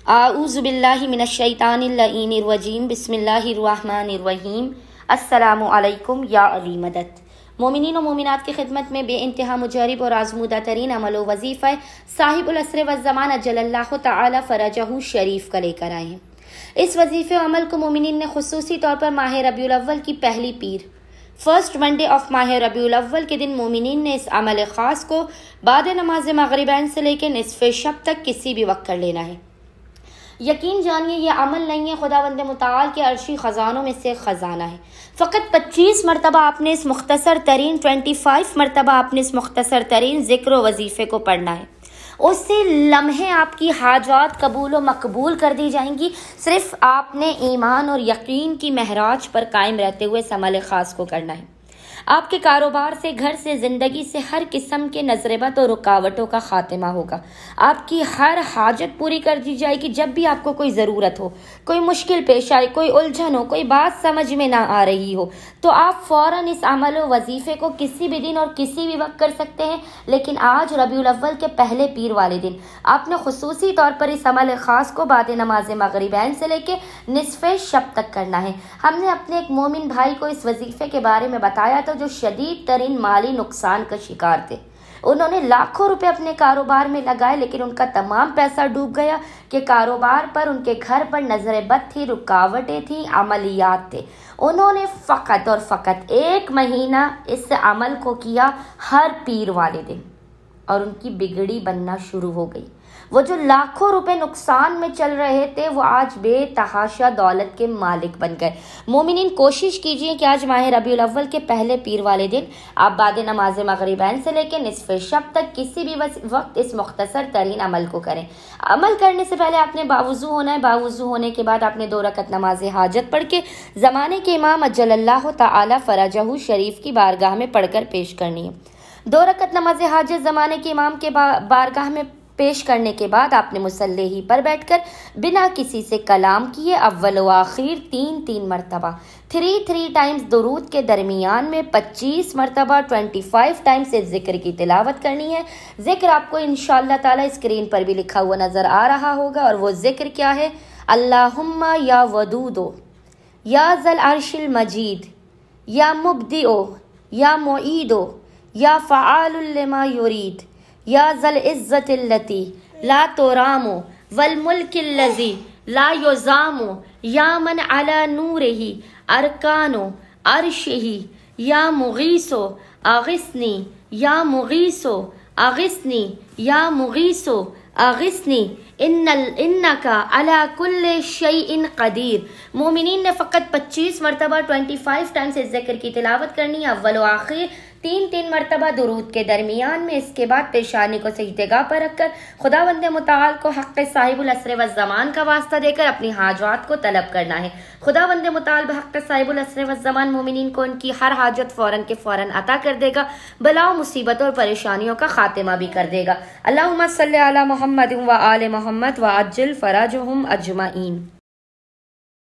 اعوذ باللہ من الشیطان اللعین الرجیم بسم اللہ الرحمن الرحیم السلام علیکم یا علی مدد۔ مومنین و مومنات کی خدمت میں بے انتہا مجرب اور آزمودہ ترین عمل و وظیفہ صاحب العصر والزمان اجل اللہ تعالی فرجہ شریف کا لے کر آئے ہیں۔ اس وظیفے و عمل کو مومنین نے خصوصی طور پر ماہ ربیع الاول کی پہلی پیر فرسٹ ونڈے آف ماہ ربیع الاول کے دن مومنین نے اس عمل خاص کو بعد نماز مغربین سے لے کے نصف شب تک کسی بھی وقت کر لینا ہے۔ یقین جانیے یہ عمل نہیں ہے، خداوند متعال کے عرشی خزانوں میں سے خزانہ ہے۔ فقط 25 مرتبہ آپ نے اس مختصر ترین 25 مرتبہ آپ نے اس مختصر ترین ذکر و وظیفے کو پڑھنا ہے۔ اس سے لمحے آپ کی حاجات قبول و مقبول کر دی جائیں گی۔ صرف آپ نے ایمان اور یقین کی معراج پر قائم رہتے ہوئے اس عمل خاص کو کرنا ہے۔ آپ کے کاروبار سے، گھر سے، زندگی سے ہر قسم کے نظربت اور رکاوٹوں کا خاتمہ ہوگا۔ آپ کی ہر حاجت پوری کر دی جائے گی۔ جب بھی آپ کو کوئی ضرورت ہو، کوئی مشکل پیش آئے، کوئی الجھن ہو، کوئی بات سمجھ میں نہ آ رہی ہو، تو آپ فوراً اس عمل و وظیفے کو کسی بھی دن اور کسی بھی وقت کر سکتے ہیں۔ لیکن آج ربیع الاول کے پہلے پیر والے دن آپ نے خصوصی طور پر اس عمل خاص کو بعد نماز مغربین سے لے کے نصف شب تک کرنا ہے۔ ہم نے اپنے ایک مومن بھائی کو اس وظیفے کے بارے میں بتایا تو جو شدید ترین مالی نقصان کا شکار تھے۔ انہوں نے لاکھوں روپے اپنے کاروبار میں لگائے، لیکن ان کا تمام پیسہ ڈوب گیا کہ کاروبار پر، ان کے گھر پر نظر بد تھی، رکاوٹیں تھیں، عملیات تھے۔ انہوں نے فقط اور فقط 1 مہینہ اس عمل کو کیا ہر پیر والے دن، اور ان کی بگڑی بننا شروع ہو گئی۔ وہ جو لاکھوں روپے نقصان میں چل رہے تھے وہ آج بے تحاشا دولت کے مالک بن گئے۔ مومنین کوشش کیجئے کہ آج ماہ ربیع الاول کے پہلے پیر والے دن آپ بعد نماز مغربین سے لے کے نصف شب تک کسی بھی وقت اس مختصر ترین عمل کو کریں۔ عمل کرنے سے پہلے آپ نے باوضو ہونا ہے۔ باوضو ہونے کے بعد آپ نے 2 رکعت نماز حاجت پڑھ کے زمانے کے امام اجل اللہ تعالی فرجہ شریف کی بارگاہ میں پڑھ کر پیش کرنی ہے۔ 2 رکعت نماز حاجت زمانے کے امام کے بارگاہ میں پیش کرنے کے بعد آپ نے مصلی ہی پر بیٹھ کر بنا کسی سے کلام کیے اول و آخر 3 مرتبہ 3 ٹائمز درود کے درمیان میں 25 مرتبہ 25 ٹائمز اس ذکر کی تلاوت کرنی ہے۔ ذکر آپ کو انشاءاللہ تعالی اسکرین پر بھی لکھا ہوا نظر آ رہا ہوگا، اور وہ ذکر کیا ہے؟ اللہم یا ودودو یا ذل عرش المجید یا مبدئو یا معیدو یا فعال لما یرید یا ذل عزت اللتی لا ترام والملک الذی لا یزام یا من علی نورہ ارکان عرشہ یا مغیث اغثنی یا مغیث اغثنی یا مغیث اغثنی انکا علی کل شیء قدیر۔ مومنین نے فقط 25 مرتبہ 25 ٹائمز اس ذکر کی تلاوت کرنی ہے، اول و آخر 3 مرتبہ درود کے درمیان میں۔ اس کے بعد پیشانی کو سجدگاہ پر رکھ کر خداوند متعال کو حق صاحب العصر والزمان کا واسطہ دے کر اپنی حاجات کو طلب کرنا ہے۔ خداوند متعال بحق صاحب العصر والزمان مومنین کو ان کی ہر حاجت فوراً کے فوراً عطا کر دے گا، بلاؤ مصیبتوں اور پریشانیوں کا خاتمہ بھی کر دے گا۔ اللہم صلی علی محمد و آل محمد وعجل فرجہم اجمعین۔